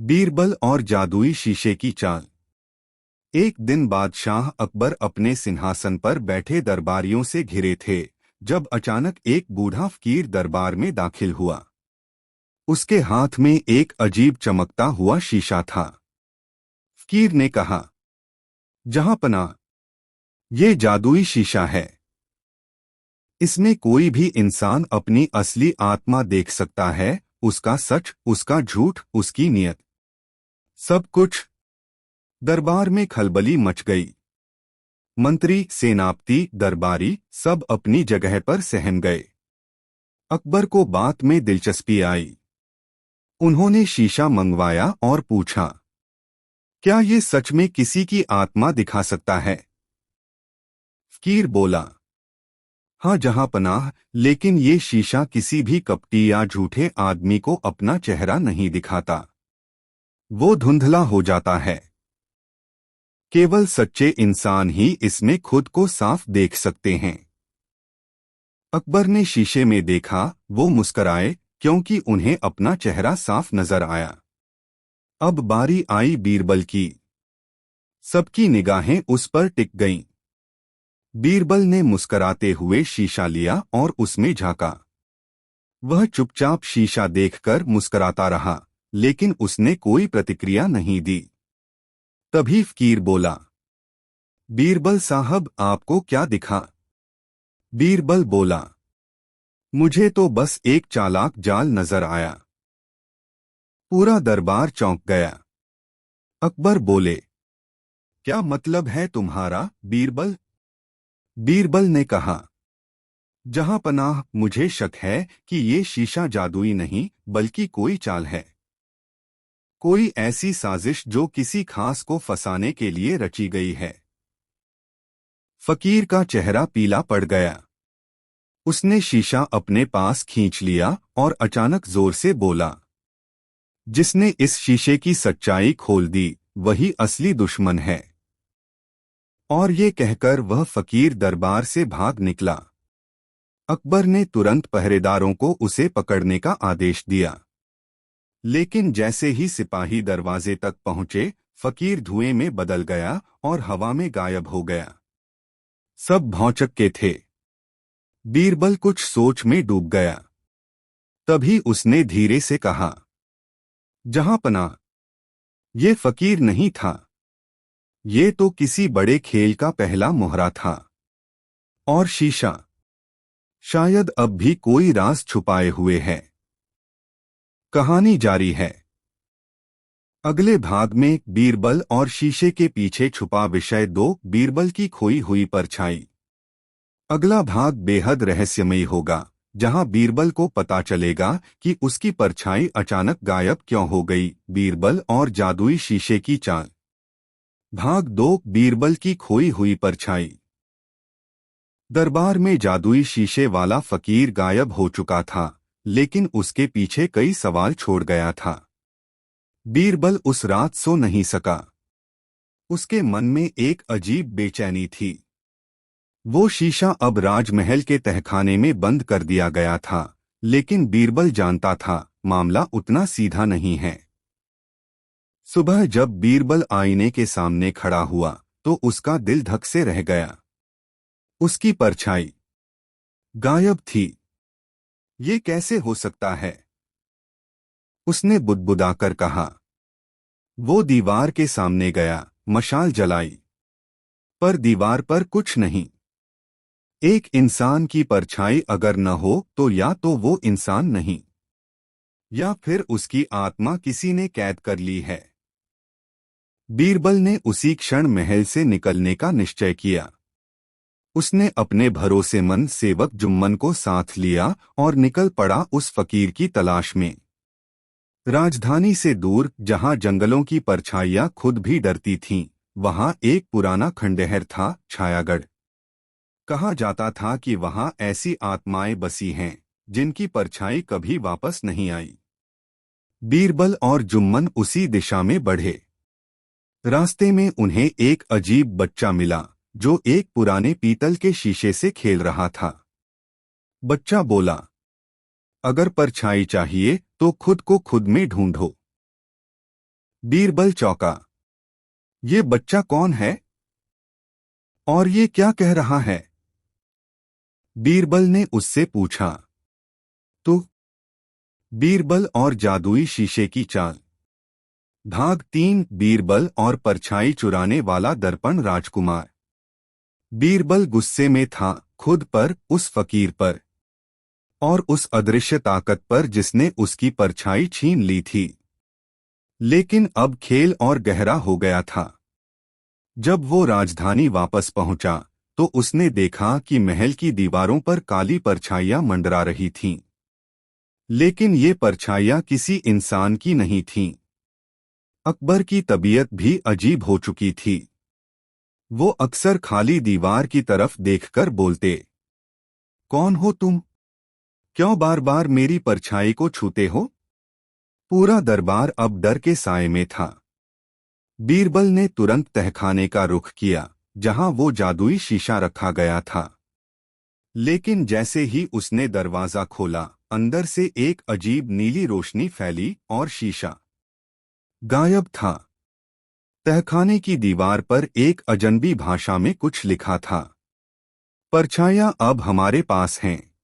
बीरबल और जादुई शीशे की चाल। एक दिन बादशाह अकबर अपने सिंहासन पर बैठे दरबारियों से घिरे थे जब अचानक एक बूढ़ा फकीर दरबार में दाखिल हुआ। उसके हाथ में एक अजीब चमकता हुआ शीशा था। फकीर ने कहा, जहांपनाह, ये जादुई शीशा है। इसमें कोई भी इंसान अपनी असली आत्मा देख सकता है, उसका सच, उसका झूठ, उसकी नीयत, सब कुछ। दरबार में खलबली मच गई। मंत्री, सेनापति, दरबारी सब अपनी जगह पर सहम गए। अकबर को बात में दिलचस्पी आई। उन्होंने शीशा मंगवाया और पूछा, क्या ये सच में किसी की आत्मा दिखा सकता है? फकीर बोला, हाँ जहांपनाह, लेकिन ये शीशा किसी भी कपटी या झूठे आदमी को अपना चेहरा नहीं दिखाता। वो धुंधला हो जाता है। केवल सच्चे इंसान ही इसमें खुद को साफ देख सकते हैं। अकबर ने शीशे में देखा, वो मुस्कराए क्योंकि उन्हें अपना चेहरा साफ नजर आया। अब बारी आई बीरबल की। सबकी निगाहें उस पर टिक गईं। बीरबल ने मुस्कराते हुए शीशा लिया और उसमें झांका। वह चुपचाप शीशा देखकर मुस्कराता रहा, लेकिन उसने कोई प्रतिक्रिया नहीं दी। तभी फकीर बोला, बीरबल साहब, आपको क्या दिखा? बीरबल बोला, मुझे तो बस एक चालाक जाल नजर आया। पूरा दरबार चौंक गया। अकबर बोले, क्या मतलब है तुम्हारा, बीरबल? बीरबल ने कहा, जहांपनाह, मुझे शक है कि ये शीशा जादुई नहीं बल्कि कोई चाल है। कोई ऐसी साजिश जो किसी खास को फंसाने के लिए रची गई है। फकीर का चेहरा पीला पड़ गया। उसने शीशा अपने पास खींच लिया और अचानक जोर से बोला, जिसने इस शीशे की सच्चाई खोल दी वही असली दुश्मन है। और ये कहकर वह फकीर दरबार से भाग निकला। अकबर ने तुरंत पहरेदारों को उसे पकड़ने का आदेश दिया, लेकिन जैसे ही सिपाही दरवाजे तक पहुंचे, फकीर धुएं में बदल गया और हवा में गायब हो गया। सब भौंचक्के थे। बीरबल कुछ सोच में डूब गया। तभी उसने धीरे से कहा, जहांपनाह, ये फकीर नहीं था। ये तो किसी बड़े खेल का पहला मोहरा था। और शीशा शायद अब भी कोई राज छुपाए हुए है। कहानी जारी है। अगले भाग में बीरबल और शीशे के पीछे छुपा विषय 2, बीरबल की खोई हुई परछाई। अगला भाग बेहद रहस्यमयी होगा, जहां बीरबल को पता चलेगा कि उसकी परछाई अचानक गायब क्यों हो गई। बीरबल और जादुई शीशे की चाल। भाग 2, बीरबल की खोई हुई परछाई। दरबार में जादुई शीशे वाला फकीर गायब हो चुका था, लेकिन उसके पीछे कई सवाल छोड़ गया था। बीरबल उस रात सो नहीं सका। उसके मन में एक अजीब बेचैनी थी। वो शीशा अब राजमहल के तहखाने में बंद कर दिया गया था, लेकिन बीरबल जानता था मामला उतना सीधा नहीं है। सुबह जब बीरबल आईने के सामने खड़ा हुआ तो उसका दिल धक से रह गया। उसकी परछाई गायब थी। ये कैसे हो सकता है? उसने बुदबुदाकर कहा। वो दीवार के सामने गया, मशाल जलाई, पर दीवार पर कुछ नहीं। एक इंसान की परछाई अगर न हो तो या तो वो इंसान नहीं, या फिर उसकी आत्मा किसी ने कैद कर ली है। बीरबल ने उसी क्षण महल से निकलने का निश्चय किया। उसने अपने भरोसेमंद सेवक जुम्मन को साथ लिया और निकल पड़ा उस फकीर की तलाश में। राजधानी से दूर, जहां जंगलों की परछाइयां खुद भी डरती थीं, वहां एक पुराना खंडहर था, छायागढ़। कहा जाता था कि वहां ऐसी आत्माएं बसी हैं जिनकी परछाई कभी वापस नहीं आई। बीरबल और जुम्मन उसी दिशा में बढ़े। रास्ते में उन्हें एक अजीब बच्चा मिला जो एक पुराने पीतल के शीशे से खेल रहा था। बच्चा बोला, अगर परछाई चाहिए तो खुद को खुद में ढूंढो। बीरबल चौंका। ये बच्चा कौन है और ये क्या कह रहा है? बीरबल ने उससे पूछा। तू। बीरबल और जादुई शीशे की चाल। भाग 3। बीरबल और परछाई चुराने वाला दर्पण राजकुमार। बीरबल गुस्से में था, खुद पर, उस फकीर पर और उस अदृश्य ताकत पर जिसने उसकी परछाई छीन ली थी। लेकिन अब खेल और गहरा हो गया था। जब वो राजधानी वापस पहुंचा तो उसने देखा कि महल की दीवारों पर काली परछाइयां मंडरा रही थीं। लेकिन ये परछाइयां किसी इंसान की नहीं थीं। अकबर की तबीयत भी अजीब हो चुकी थी। वो अक्सर खाली दीवार की तरफ देखकर बोलते, कौन हो तुम? क्यों बार बार मेरी परछाई को छूते हो? पूरा दरबार अब डर के साए में था। बीरबल ने तुरंत तहखाने का रुख किया, जहां वो जादुई शीशा रखा गया था। लेकिन जैसे ही उसने दरवाजा खोला, अंदर से एक अजीब नीली रोशनी फैली और शीशा गायब था। तहखाने की दीवार पर एक अजनबी भाषा में कुछ लिखा था। परछाइयां अब हमारे पास हैं।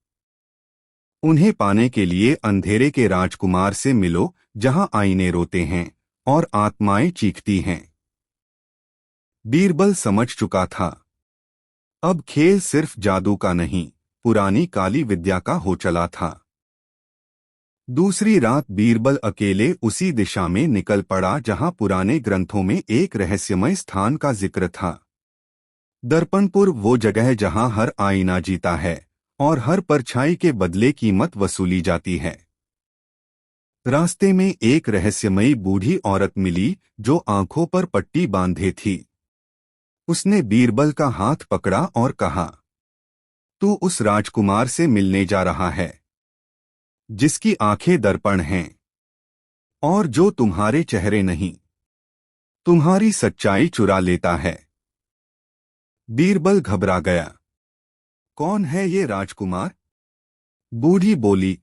उन्हें पाने के लिए अंधेरे के राजकुमार से मिलो, जहां आईने रोते हैं और आत्माएं चीखती हैं। बीरबल समझ चुका था। अब खेल सिर्फ जादू का नहीं, पुरानी काली विद्या का हो चला था। दूसरी रात बीरबल अकेले उसी दिशा में निकल पड़ा जहां पुराने ग्रंथों में एक रहस्यमय स्थान का जिक्र था। दर्पणपुर, वो जगह जहां हर आईना जीता है और हर परछाई के बदले कीमत वसूली जाती है। रास्ते में एक रहस्यमयी बूढ़ी औरत मिली जो आंखों पर पट्टी बांधे थी। उसने बीरबल का हाथ पकड़ा और कहा, तू उस राजकुमार से मिलने जा रहा है जिसकी आंखें दर्पण हैं और जो तुम्हारे चेहरे नहीं, तुम्हारी सच्चाई चुरा लेता है। बीरबल घबरा गया। कौन है ये राजकुमार? बूढ़ी बोली,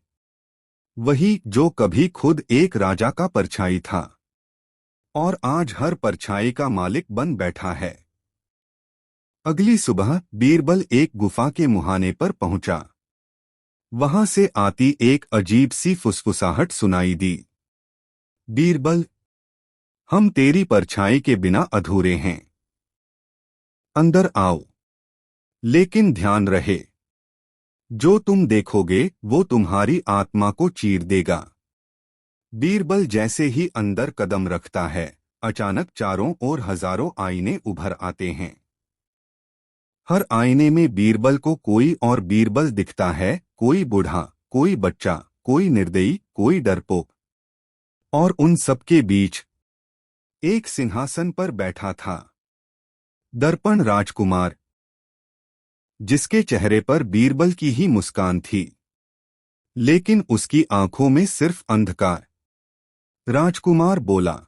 वही जो कभी खुद एक राजा का परछाई था और आज हर परछाई का मालिक बन बैठा है। अगली सुबह बीरबल एक गुफा के मुहाने पर पहुंचा। वहां से आती एक अजीब सी फुसफुसाहट सुनाई दी। बीरबल, हम तेरी परछाई के बिना अधूरे हैं। अंदर आओ। लेकिन ध्यान रहे, जो तुम देखोगे वो तुम्हारी आत्मा को चीर देगा। बीरबल जैसे ही अंदर कदम रखता है, अचानक चारों ओर हजारों आईने उभर आते हैं। हर आईने में बीरबल को कोई और बीरबल दिखता है, कोई बूढ़ा, कोई बच्चा, कोई निर्दयी, कोई डरपोक। और उन सबके बीच एक सिंहासन पर बैठा था दर्पण राजकुमार, जिसके चेहरे पर बीरबल की ही मुस्कान थी, लेकिन उसकी आंखों में सिर्फ अंधकार। राजकुमार बोला,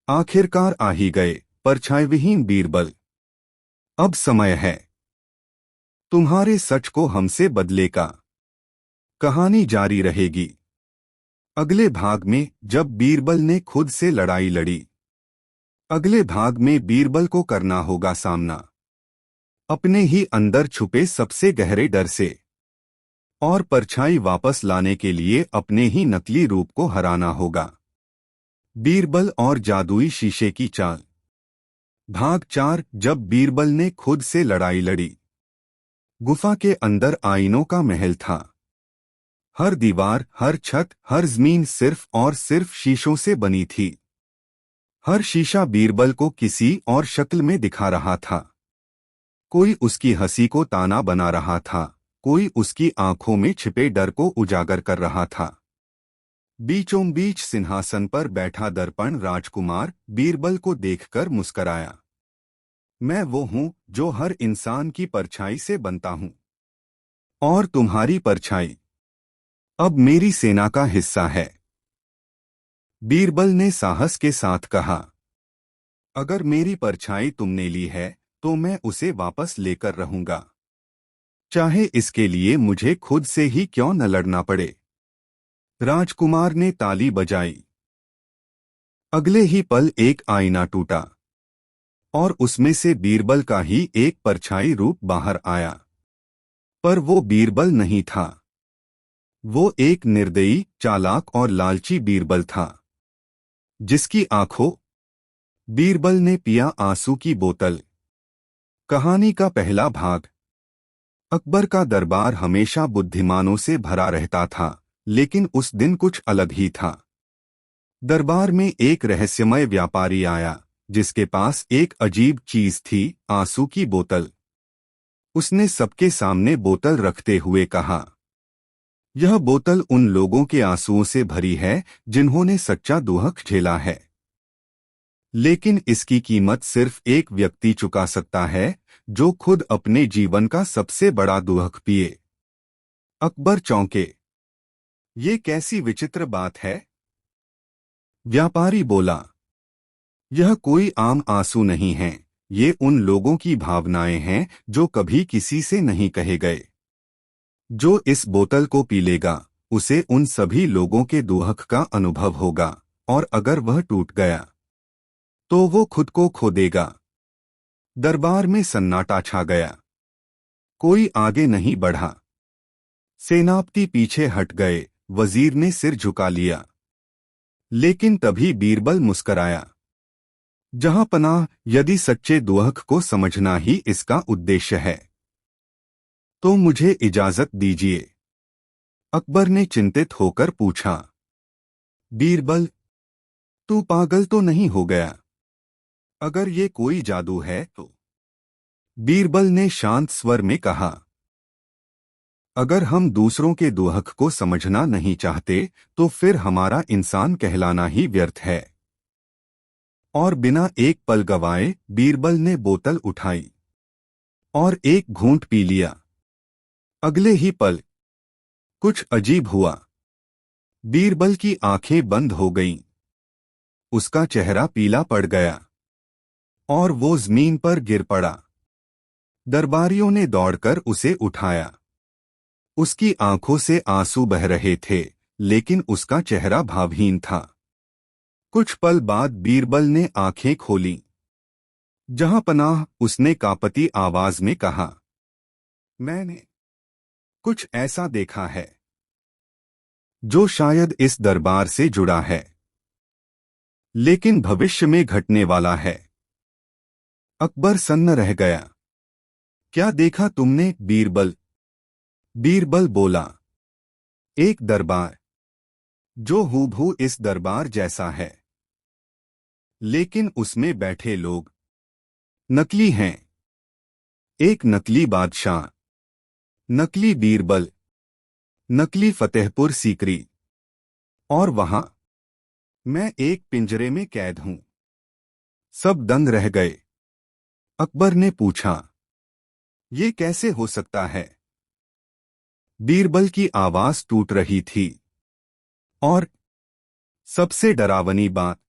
आखिरकार आ ही गए, परछाईविहीन बीरबल। अब समय है तुम्हारे सच को हमसे बदले का। कहानी जारी रहेगी अगले भाग में, जब बीरबल ने खुद से लड़ाई लड़ी। अगले भाग में बीरबल को करना होगा सामना अपने ही अंदर छुपे सबसे गहरे डर से और परछाई वापस लाने के लिए अपने ही नकली रूप को हराना होगा। बीरबल और जादुई शीशे की चाल। भाग 4। जब बीरबल ने खुद से लड़ाई लड़ी। गुफा के अंदर आईनों का महल था। हर दीवार, हर छत, हर जमीन सिर्फ और सिर्फ शीशों से बनी थी। हर शीशा बीरबल को किसी और शक्ल में दिखा रहा था। कोई उसकी हंसी को ताना बना रहा था, कोई उसकी आंखों में छिपे डर को उजागर कर रहा था। बीचों बीच सिंहासन पर बैठा दर्पण राजकुमार बीरबल को देखकर मुस्कराया। मैं वो हूं जो हर इंसान की परछाई से बनता हूं और तुम्हारी परछाई अब मेरी सेना का हिस्सा है। बीरबल ने साहस के साथ कहा, अगर मेरी परछाई तुमने ली है तो मैं उसे वापस लेकर रहूंगा, चाहे इसके लिए मुझे खुद से ही क्यों न लड़ना पड़े। राजकुमार ने ताली बजाई। अगले ही पल एक आईना टूटा और उसमें से बीरबल का ही एक परछाई रूप बाहर आया। पर वो बीरबल नहीं था। वो एक निर्दयी, चालाक और लालची बीरबल था, जिसकी आंखों। बीरबल ने पिया आंसू की बोतल। कहानी का पहला भाग। अकबर का दरबार हमेशा बुद्धिमानों से भरा रहता था, लेकिन उस दिन कुछ अलग ही था। दरबार में एक रहस्यमय व्यापारी आया, जिसके पास एक अजीब चीज थी, आंसू की बोतल। उसने सबके सामने बोतल रखते हुए कहा, यह बोतल उन लोगों के आंसुओं से भरी है जिन्होंने सच्चा दुहक झेला है। लेकिन इसकी कीमत सिर्फ एक व्यक्ति चुका सकता है, जो खुद अपने जीवन का सबसे बड़ा दुहक पिए। अकबर चौंके। ये कैसी विचित्र बात है? व्यापारी बोला, यह कोई आम आंसू नहीं है। ये उन लोगों की भावनाएं हैं जो कभी किसी से नहीं कहे गए। जो इस बोतल को पी लेगा, उसे उन सभी लोगों के दुहक का अनुभव होगा, और अगर वह टूट गया तो वो खुद को खो देगा। दरबार में सन्नाटा छा गया। कोई आगे नहीं बढ़ा। सेनापति पीछे हट गए, वजीर ने सिर झुका लिया। लेकिन तभी बीरबल मुस्कराया। जहां पनाह, यदि सच्चे दुहक को समझना ही इसका उद्देश्य है, तो मुझे इजाजत दीजिए। अकबर ने चिंतित होकर पूछा, बीरबल, तू पागल तो नहीं हो गया? अगर ये कोई जादू है तो? बीरबल ने शांत स्वर में कहा, अगर हम दूसरों के दुहक को समझना नहीं चाहते, तो फिर हमारा इंसान कहलाना ही व्यर्थ है। और बिना एक पल गवाए बीरबल ने बोतल उठाई और एक घूंट पी लिया। अगले ही पल कुछ अजीब हुआ। बीरबल की आंखें बंद हो गईं। उसका चेहरा पीला पड़ गया और वो जमीन पर गिर पड़ा। दरबारियों ने दौड़कर उसे उठाया। उसकी आंखों से आंसू बह रहे थे, लेकिन उसका चेहरा भावहीन था। कुछ पल बाद बीरबल ने आंखें खोलीं। जहां पनाह, उसने कांपती आवाज में कहा, मैंने कुछ ऐसा देखा है जो शायद इस दरबार से जुड़ा है, लेकिन भविष्य में घटने वाला है। अकबर सन्न रह गया। क्या देखा तुमने, बीरबल? बीरबल बोला, एक दरबार जो हूबहू इस दरबार जैसा है, लेकिन उसमें बैठे लोग नकली हैं। एक नकली बादशाह, नकली बीरबल, नकली फतेहपुर सीकरी, और वहां मैं एक पिंजरे में कैद हूं। सब दंग रह गए। अकबर ने पूछा, ये कैसे हो सकता है? बीरबल की आवाज टूट रही थी। और सबसे डरावनी बात,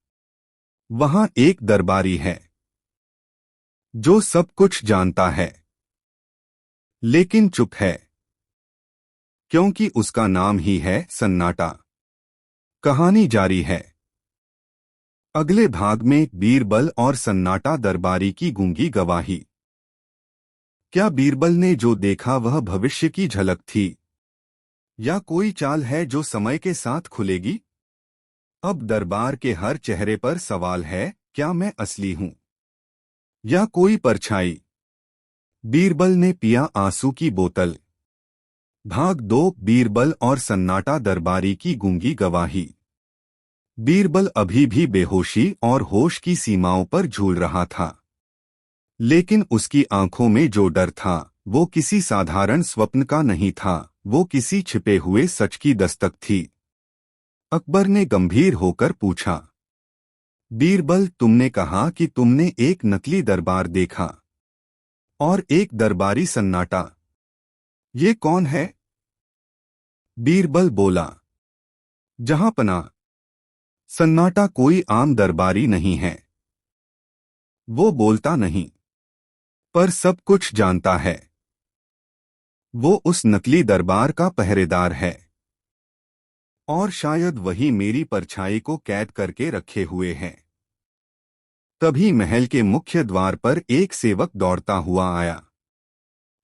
वहां एक दरबारी है जो सब कुछ जानता है, लेकिन चुप है, क्योंकि उसका नाम ही है सन्नाटा। कहानी जारी है। अगले भाग में बीरबल और सन्नाटा दरबारी की गूंगी गवाही। क्या बीरबल ने जो देखा वह भविष्य की झलक थी, या कोई चाल है जो समय के साथ खुलेगी? अब दरबार के हर चेहरे पर सवाल है, क्या मैं असली हूं या कोई परछाई? बीरबल ने पिया आंसू की बोतल। भाग 2, बीरबल और सन्नाटा दरबारी की गूंगी गवाही। बीरबल अभी भी बेहोशी और होश की सीमाओं पर झूल रहा था, लेकिन उसकी आंखों में जो डर था, वो किसी साधारण स्वप्न का नहीं था, वो किसी छिपे हुए सच की दस्तक थी। अकबर ने गंभीर होकर पूछा, बीरबल, तुमने कहा कि तुमने एक नकली दरबार देखा और एक दरबारी सन्नाटा। ये कौन है? बीरबल बोला, जहांपनाह, सन्नाटा कोई आम दरबारी नहीं है। वो बोलता नहीं, पर सब कुछ जानता है। वो उस नकली दरबार का पहरेदार है, और शायद वही मेरी परछाई को कैद करके रखे हुए हैं। तभी महल के मुख्य द्वार पर एक सेवक दौड़ता हुआ आया।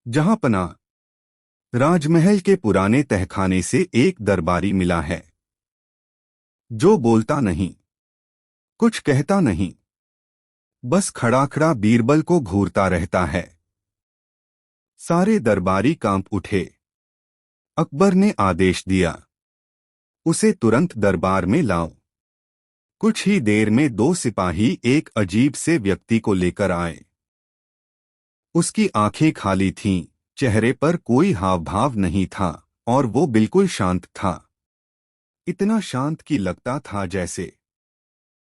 जहांपना, राजमहल के पुराने तहखाने से एक दरबारी मिला है, जो बोलता नहीं, कुछ कहता नहीं, बस खड़ा खड़ा बीरबल को घूरता रहता है। सारे दरबारी कांप उठे। अकबर ने आदेश दिया, उसे तुरंत दरबार में लाओ। कुछ ही देर में 2 सिपाही एक अजीब से व्यक्ति को लेकर आए। उसकी आंखें खाली थीं, चेहरे पर कोई हाव भाव नहीं था और वो बिल्कुल शांत था। इतना शांत कि लगता था जैसे